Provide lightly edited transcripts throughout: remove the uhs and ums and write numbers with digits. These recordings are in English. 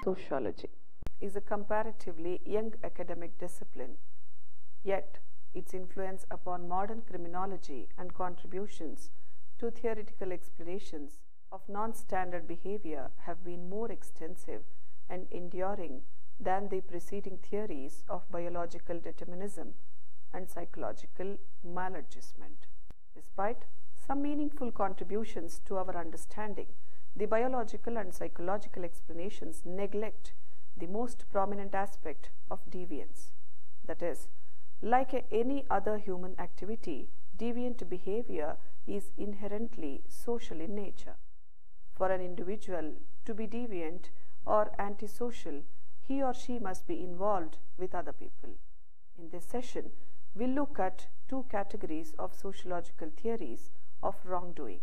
Sociology is a comparatively young academic discipline, yet its influence upon modern criminology and contributions to theoretical explanations of non-standard behavior have been more extensive and enduring than the preceding theories of biological determinism and psychological maladjustment. Despite some meaningful contributions to our understanding, the biological and psychological explanations neglect the most prominent aspect of deviance. That is, like any other human activity, deviant behavior is inherently social in nature. For an individual to be deviant or antisocial, he or she must be involved with other people. In this session, we'll look at two categories of sociological theories of wrongdoing.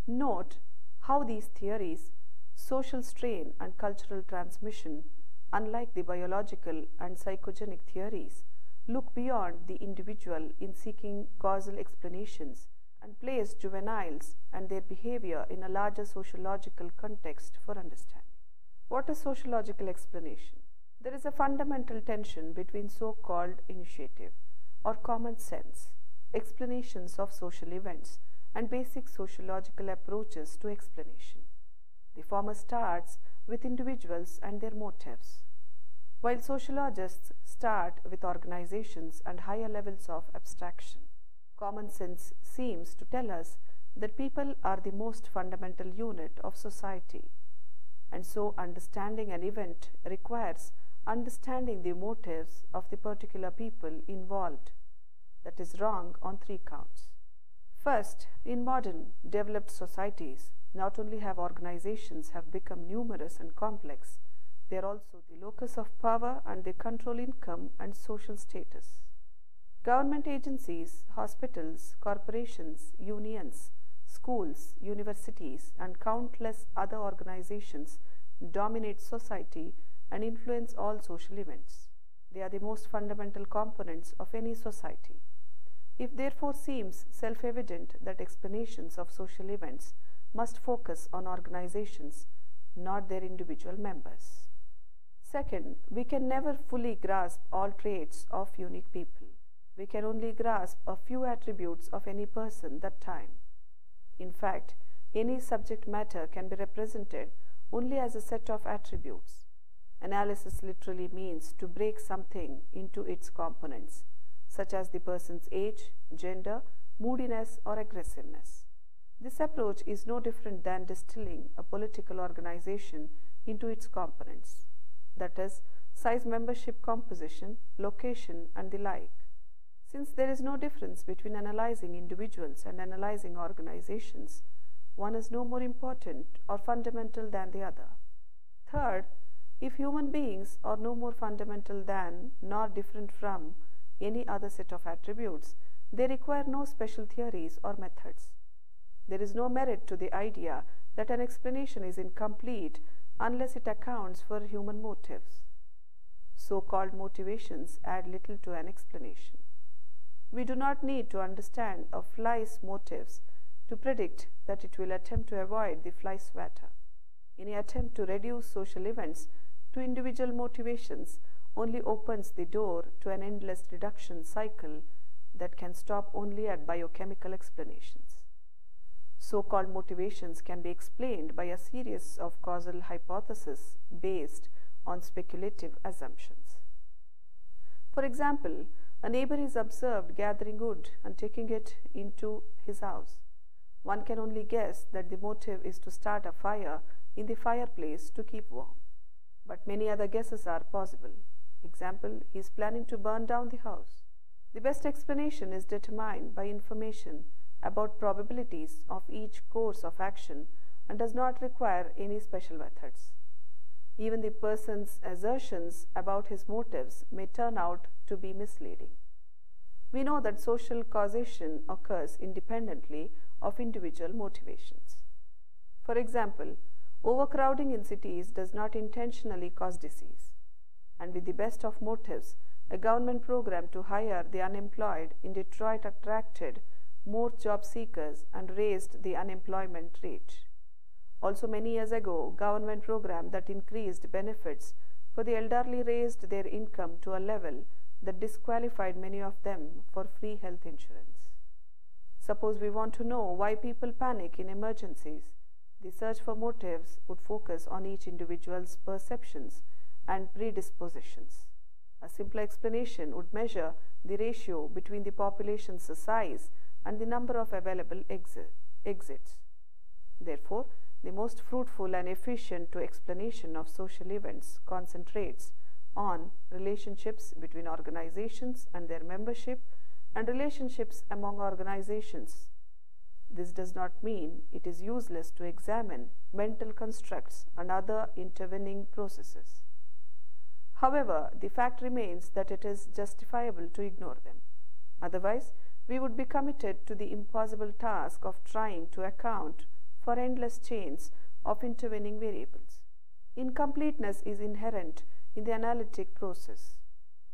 Note how these theories, social strain and cultural transmission, unlike the biological and psychogenic theories, look beyond the individual in seeking causal explanations and place juveniles and their behavior in a larger sociological context for understanding. What is sociological explanation? There is a fundamental tension between so-called initiative or common sense explanations of social events and basic sociological approaches to explanation. The former starts with individuals and their motives, while sociologists start with organizations and higher levels of abstraction. Common sense seems to tell us that people are the most fundamental unit of society, and so understanding an event requires understanding the motives of the particular people involved. That is wrong on three counts. First, in modern developed societies, not only have organizations have become numerous and complex, they are also the locus of power and they control income and social status. Government agencies, hospitals, corporations, unions, schools, universities, and countless other organizations dominate society and influence all social events. They are the most fundamental components of any society. It therefore seems self-evident that explanations of social events must focus on organizations, not their individual members. Second, we can never fully grasp all traits of unique people. We can only grasp a few attributes of any person that time. In fact, any subject matter can be represented only as a set of attributes. Analysis literally means to break something into its components, such as the person's age, gender, moodiness, or aggressiveness. This approach is no different than distilling a political organization into its components, that is, size, membership composition, location, and the like. Since there is no difference between analyzing individuals and analyzing organizations, one is no more important or fundamental than the other. Third, if human beings are no more fundamental than nor different from any other set of attributes, they require no special theories or methods. There is no merit to the idea that an explanation is incomplete unless it accounts for human motives. So-called motivations add little to an explanation. We do not need to understand a fly's motives to predict that it will attempt to avoid the fly swatter. Any attempt to reduce social events to individual motivations only opens the door to an endless reduction cycle that can stop only at biochemical explanations. So-called motivations can be explained by a series of causal hypotheses based on speculative assumptions. For example, a neighbor is observed gathering wood and taking it into his house. One can only guess that the motive is to start a fire in the fireplace to keep warm. But many other guesses are possible. Example, he is planning to burn down the house. The best explanation is determined by information about probabilities of each course of action and does not require any special methods. Even the person's assertions about his motives may turn out to be misleading. We know that social causation occurs independently of individual motivations. For example, overcrowding in cities does not intentionally cause disease. And with the best of motives, a government program to hire the unemployed in Detroit attracted more job seekers and raised the unemployment rate. Also, many years ago, government program that increased benefits for the elderly raised their income to a level that disqualified many of them for free health insurance. Suppose we want to know why people panic in emergencies. The search for motives would focus on each individual's perceptions and predispositions. A simple explanation would measure the ratio between the population's size and the number of available exits. Therefore, the most fruitful and efficient explanation of social events concentrates on relationships between organizations and their membership and relationships among organizations. This does not mean it is useless to examine mental constructs and other intervening processes. However, the fact remains that it is justifiable to ignore them. Otherwise, we would be committed to the impossible task of trying to account for endless chains of intervening variables. Incompleteness is inherent in the analytic process.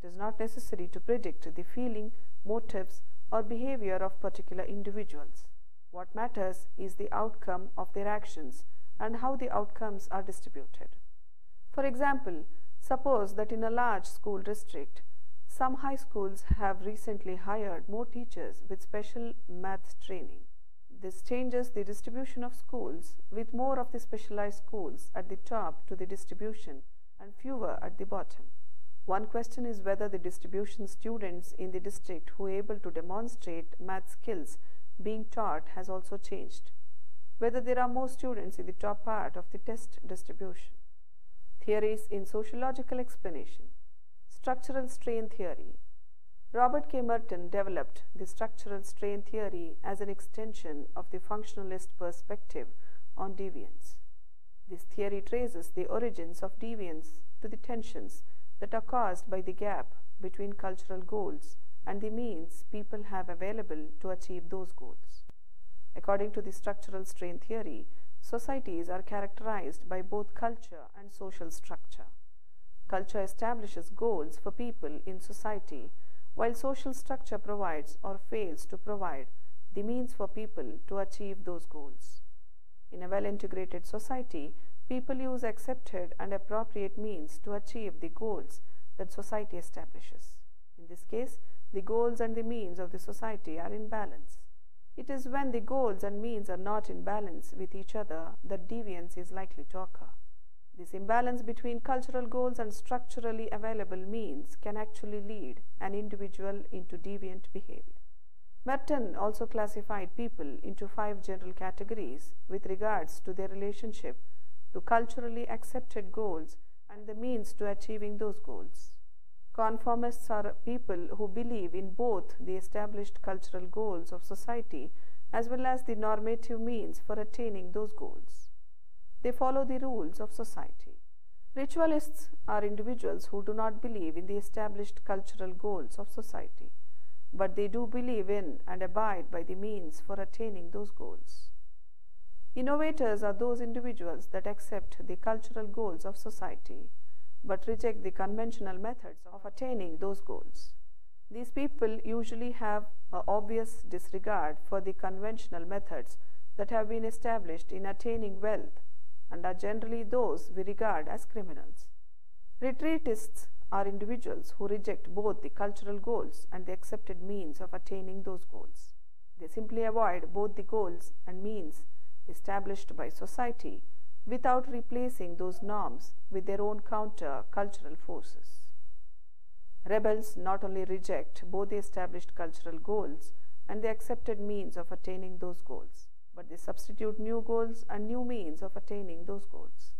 It is not necessary to predict the feeling, motives, or behavior of particular individuals. What matters is the outcome of their actions and how the outcomes are distributed. For example, suppose that in a large school district, some high schools have recently hired more teachers with special math training. This changes the distribution of schools, with more of the specialized schools at the top to the distribution and fewer at the bottom. One question is whether the distribution students in the district who are able to demonstrate math skills being taught has also changed, whether there are more students in the top part of the test distribution. Theories in sociological explanation. Structural strain theory. Robert K. Merton developed the structural strain theory as an extension of the functionalist perspective on deviance. This theory traces the origins of deviance to the tensions that are caused by the gap between cultural goals and the means people have available to achieve those goals. According to the structural strain theory, societies are characterized by both culture and social structure. Culture establishes goals for people in society, while social structure provides or fails to provide the means for people to achieve those goals. In a well-integrated society, people use accepted and appropriate means to achieve the goals that society establishes. In this case, the goals and the means of the society are in balance. It is when the goals and means are not in balance with each other that deviance is likely to occur. This imbalance between cultural goals and structurally available means can actually lead an individual into deviant behavior. Merton also classified people into 5 general categories with regards to their relationship to culturally accepted goals and the means to achieving those goals. Conformists are people who believe in both the established cultural goals of society as well as the normative means for attaining those goals. They follow the rules of society. Ritualists are individuals who do not believe in the established cultural goals of society, but they do believe in and abide by the means for attaining those goals. Innovators are those individuals that accept the cultural goals of society, but reject the conventional methods of attaining those goals. These people usually have an obvious disregard for the conventional methods that have been established in attaining wealth and are generally those we regard as criminals. Retreatists are individuals who reject both the cultural goals and the accepted means of attaining those goals. They simply avoid both the goals and means established by society without replacing those norms with their own counter-cultural forces. Rebels not only reject both the established cultural goals and the accepted means of attaining those goals, but they substitute new goals and new means of attaining those goals.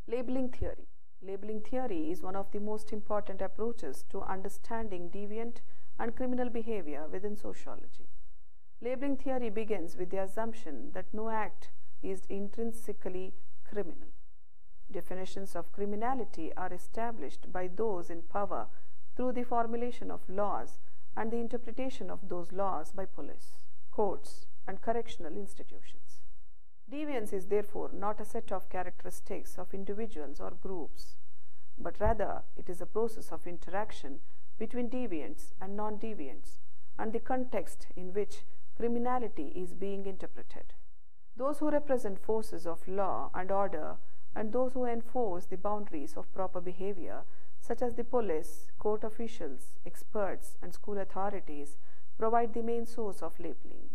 Labeling theory. Labeling theory is one of the most important approaches to understanding deviant and criminal behavior within sociology. Labeling theory begins with the assumption that no act is intrinsically criminal. Definitions of criminality are established by those in power through the formulation of laws and the interpretation of those laws by police, courts, and correctional institutions. Deviance is therefore not a set of characteristics of individuals or groups, but rather it is a process of interaction between deviants and non-deviants and the context in which criminality is being interpreted. those who represent forces of law and order, and those who enforce the boundaries of proper behavior, such as the police, court officials, experts, and school authorities, provide the main source of labeling.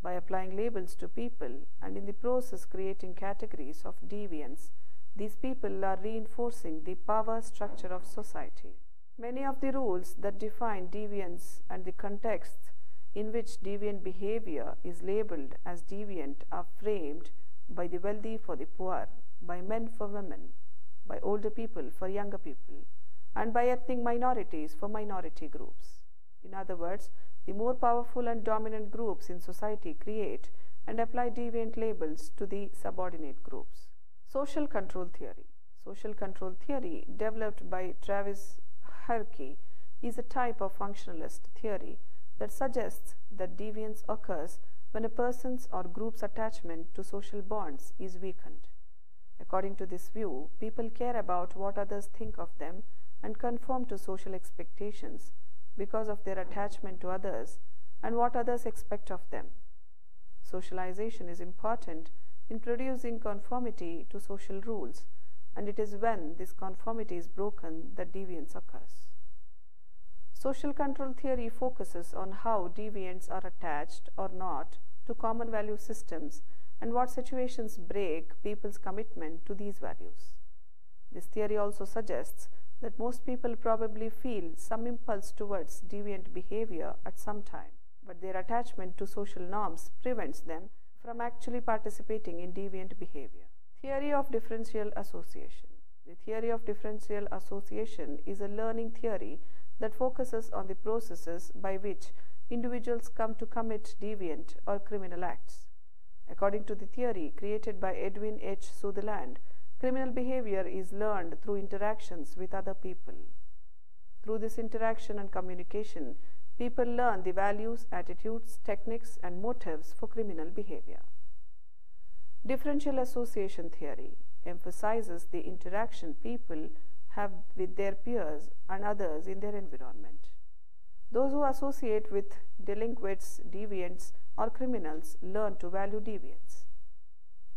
By applying labels to people and in the process creating categories of deviance, these people are reinforcing the power structure of society. Many of the rules that define deviance and the contexts in which deviant behavior is labeled as deviant are framed by the wealthy for the poor, by men for women, by older people for younger people, and by ethnic minorities for minority groups. In other words, the more powerful and dominant groups in society create and apply deviant labels to the subordinate groups. Social control theory. Social control theory, developed by Travis Hierarchy, is a type of functionalist theory that suggests that deviance occurs when a person's or group's attachment to social bonds is weakened. According to this view, people care about what others think of them and conform to social expectations because of their attachment to others and what others expect of them. Socialization is important in producing conformity to social rules, and it is when this conformity is broken that deviance occurs. Social control theory focuses on how deviants are attached or not to common value systems and what situations break people's commitment to these values. This theory also suggests that most people probably feel some impulse towards deviant behavior at some time, but their attachment to social norms prevents them from actually participating in deviant behavior. Theory of differential association. The theory of differential association is a learning theory that focuses on the processes by which individuals come to commit deviant or criminal acts. According to the theory created by Edwin H. Sutherland, criminal behavior is learned through interactions with other people. Through this interaction and communication, people learn the values, attitudes, techniques, and motives for criminal behavior. Differential association theory emphasizes the interaction people have with their peers and others in their environment. Those who associate with delinquents, deviants, or criminals learn to value deviance.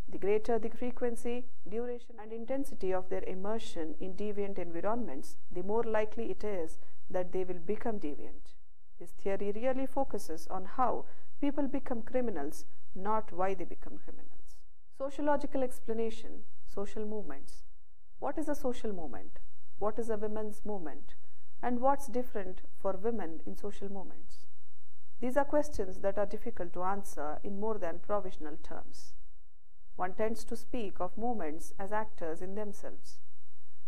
The greater the frequency, duration, and intensity of their immersion in deviant environments, the more likely it is that they will become deviant. This theory really focuses on how people become criminals, not why they become criminals. Sociological explanation, social movements. What is a social movement? What is a women's movement? And what's different for women in social movements? These are questions that are difficult to answer in more than provisional terms. One tends to speak of movements as actors in themselves.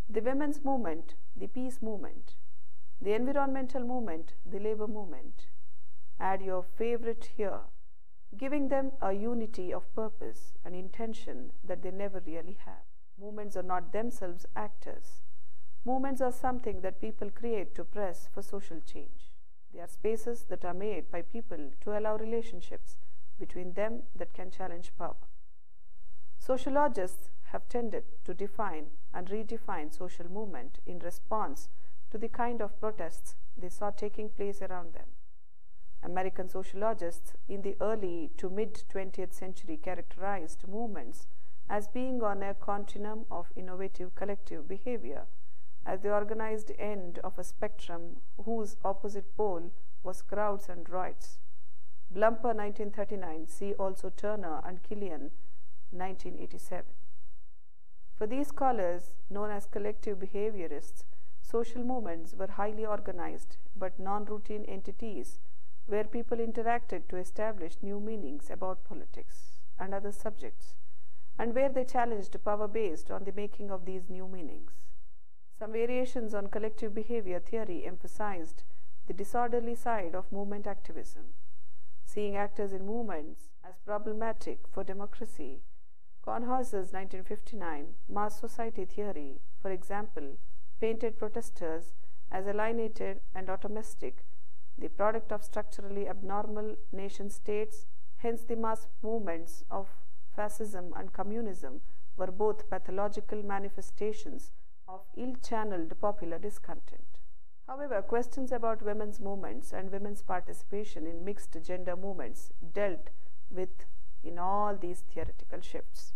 The women's movement, the peace movement, the environmental movement, the labor movement. Add your favorite here, giving them a unity of purpose and intention that they never really have. Movements are not themselves actors. Movements are something that people create to press for social change. They are spaces that are made by people to allow relationships between them that can challenge power. Sociologists have tended to define and redefine social movement in response to the kind of protests they saw taking place around them. American sociologists in the early to mid-20th century characterized movements as being on a continuum of innovative collective behavior, as the organized end of a spectrum whose opposite pole was crowds and riots. Blumper, 1939, see also Turner and Killian, 1987. For these scholars, known as collective behaviorists, social movements were highly organized but non-routine entities where people interacted to establish new meanings about politics and other subjects, and where they challenged power based on the making of these new meanings. Some variations on collective behavior theory emphasized the disorderly side of movement activism, seeing actors in movements as problematic for democracy. Conhouse's 1959 mass society theory, for example, painted protesters as alienated and automatic, the product of structurally abnormal nation states. Hence the mass movements of fascism and communism were both pathological manifestations of ill-channeled popular discontent. However, questions about women's movements and women's participation in mixed gender movements dealt with in all these theoretical shifts.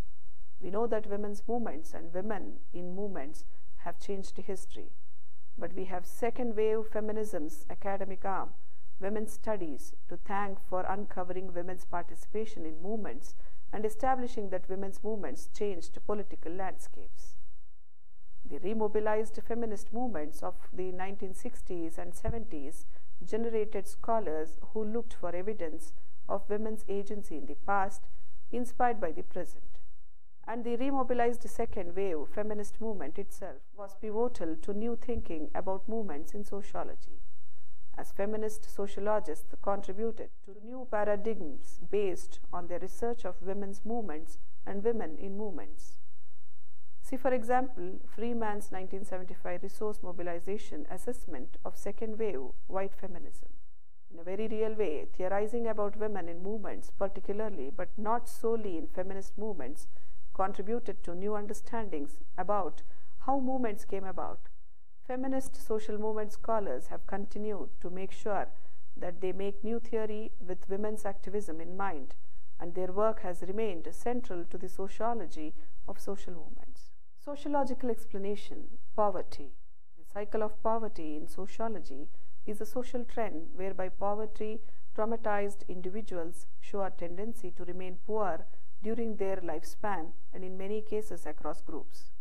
We know that women's movements and women in movements have changed history, but we have second wave feminism's academic arm, women's studies, to thank for uncovering women's participation in movements and establishing that women's movements changed political landscapes. The remobilized feminist movements of the 1960s and 70s generated scholars who looked for evidence of women's agency in the past, inspired by the present. And the remobilized second wave feminist movement itself was pivotal to new thinking about movements in sociology, as feminist sociologists contributed to new paradigms based on their research of women's movements and women in movements. See, for example, Freeman's 1975 resource mobilization assessment of second wave white feminism. In a very real way, theorizing about women in movements particularly, but not solely in feminist movements, contributed to new understandings about how movements came about. Feminist social movement scholars have continued to make sure that they make new theory with women's activism in mind, and their work has remained central to the sociology of social movements. Sociological explanation, poverty. The cycle of poverty in sociology is a social trend whereby poverty traumatized individuals show a tendency to remain poor during their lifespan and in many cases across groups.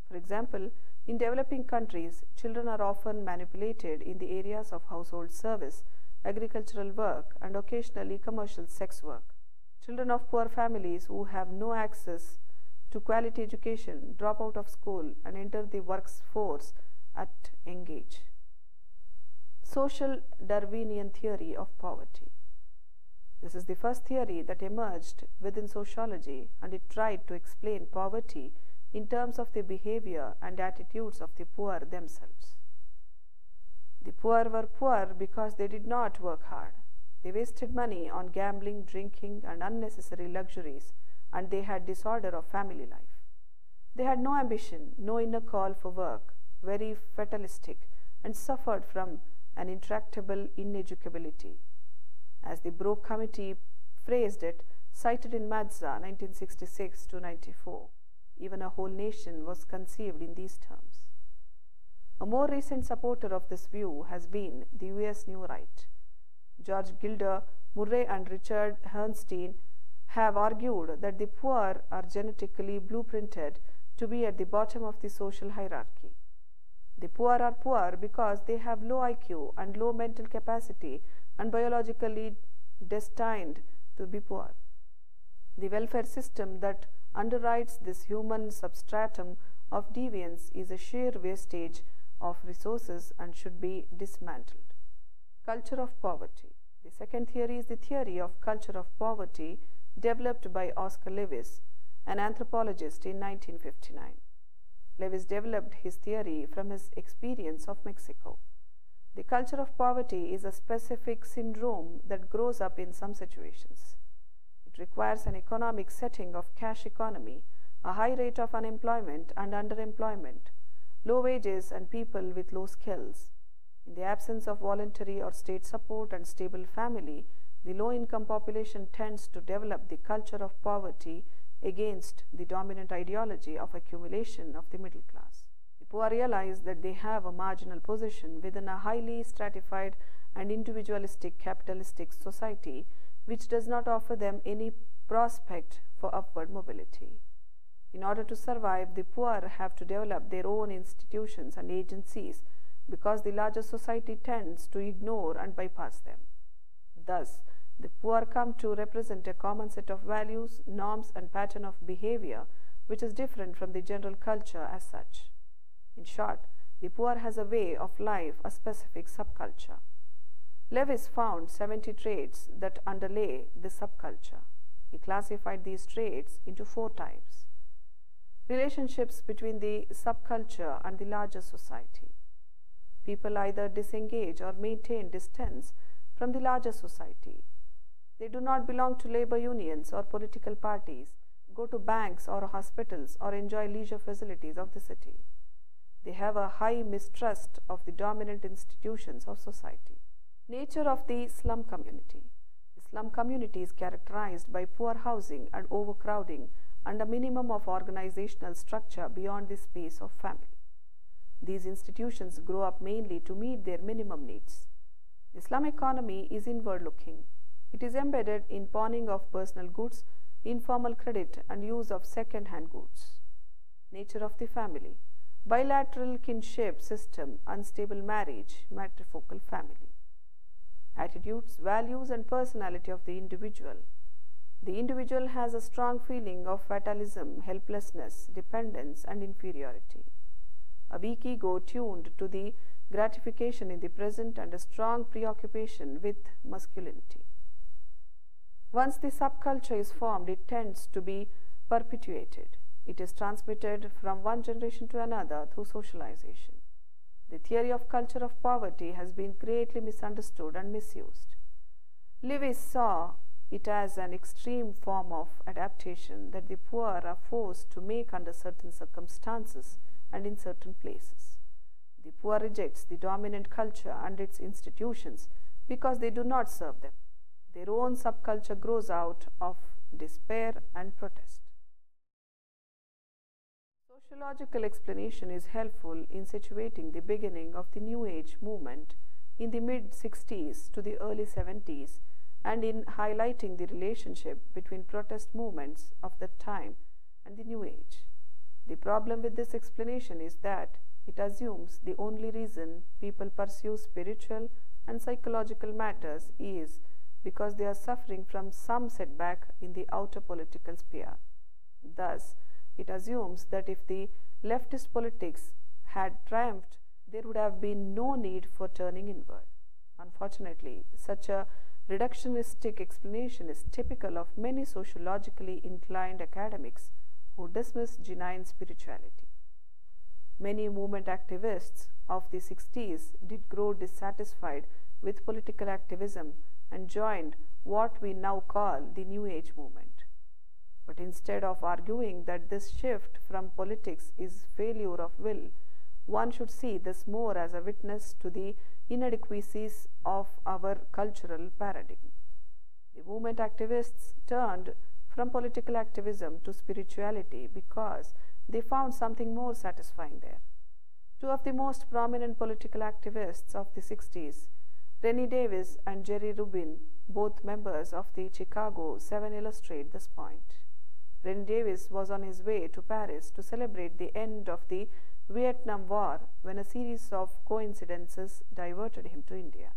For example, in developing countries, children are often manipulated in the areas of household service, agricultural work, and occasionally commercial sex work. Children of poor families who have no access to quality education drop out of school and enter the workforce at young age. Social Darwinian theory of poverty. This is the first theory that emerged within sociology, and it tried to explain poverty in terms of the behavior and attitudes of the poor themselves. The poor were poor because they did not work hard. They wasted money on gambling, drinking, and unnecessary luxuries, and they had disorder of family life. They had no ambition, no inner call for work, very fatalistic, and suffered from an intractable ineducability. As the Broke Committee phrased it, cited in Mazza 1966-94, even a whole nation was conceived in these terms. A more recent supporter of this view has been the US New Right. George Gilder, Murray, and Richard Herrnstein have argued that the poor are genetically blueprinted to be at the bottom of the social hierarchy. The poor are poor because they have low IQ and low mental capacity and biologically destined to be poor. The welfare system that underwrites this human substratum of deviance is a sheer wastage of resources and should be dismantled. Culture of poverty. The second theory is the theory of culture of poverty developed by Oscar Lewis, an anthropologist, in 1959. Lewis developed his theory from his experience of Mexico. The culture of poverty is a specific syndrome that grows up in some situations. It requires an economic setting of cash economy, a high rate of unemployment and underemployment, low wages, and people with low skills. In the absence of voluntary or state support and stable family, the low-income population tends to develop the culture of poverty against the dominant ideology of accumulation of the middle class. The poor realize that they have a marginal position within a highly stratified and individualistic capitalistic society which does not offer them any prospect for upward mobility. In order to survive, the poor have to develop their own institutions and agencies because the larger society tends to ignore and bypass them. Thus, the poor come to represent a common set of values, norms, and pattern of behavior which is different from the general culture as such. In short, the poor has a way of life, a specific subculture. Lewis found 70 traits that underlay this subculture. He classified these traits into 4 types. Relationships between the subculture and the larger society. People either disengage or maintain distance from the larger society. They do not belong to labor unions or political parties, go to banks or hospitals, or enjoy leisure facilities of the city. They have a high mistrust of the dominant institutions of society. Nature of the slum community. The Slum community is characterized by poor housing and overcrowding and a minimum of organizational structure beyond the space of family. These institutions grow up mainly to meet their minimum needs. The slum economy is inward-looking. It is embedded in pawning of personal goods, informal credit, and use of second-hand goods. Nature of the family: bilateral kinship system, unstable marriage, matrifocal family. Attitudes, values, and personality of the individual. The individual has a strong feeling of fatalism, helplessness, dependence, and inferiority. A weak ego tuned to the gratification in the present and a strong preoccupation with masculinity. Once the subculture is formed, it tends to be perpetuated. It is transmitted from one generation to another through socialization. The theory of culture of poverty has been greatly misunderstood and misused. Lewis saw it as an extreme form of adaptation that the poor are forced to make under certain circumstances and in certain places. The poor rejects the dominant culture and its institutions because they do not serve them. Their own subculture grows out of despair and protest. Sociological explanation is helpful in situating the beginning of the New Age movement in the mid-60s to the early 70s and in highlighting the relationship between protest movements of that time and the New Age. The problem with this explanation is that it assumes the only reason people pursue spiritual and psychological matters is because they are suffering from some setback in the outer political sphere. Thus, it assumes that if the leftist politics had triumphed, there would have been no need for turning inward. Unfortunately, such a reductionistic explanation is typical of many sociologically inclined academics who dismiss genuine spirituality. Many movement activists of the 60s did grow dissatisfied with political activism and joined what we now call the New Age movement. But instead of arguing that this shift from politics is failure of will, one should see this more as a witness to the inadequacies of our cultural paradigm. The movement activists turned from political activism to spirituality because they found something more satisfying there. Two of the most prominent political activists of the 60s, Rennie Davis and Jerry Rubin, both members of the Chicago 7, illustrate this point. Rennie Davis was on his way to Paris to celebrate the end of the Vietnam War when a series of coincidences diverted him to India.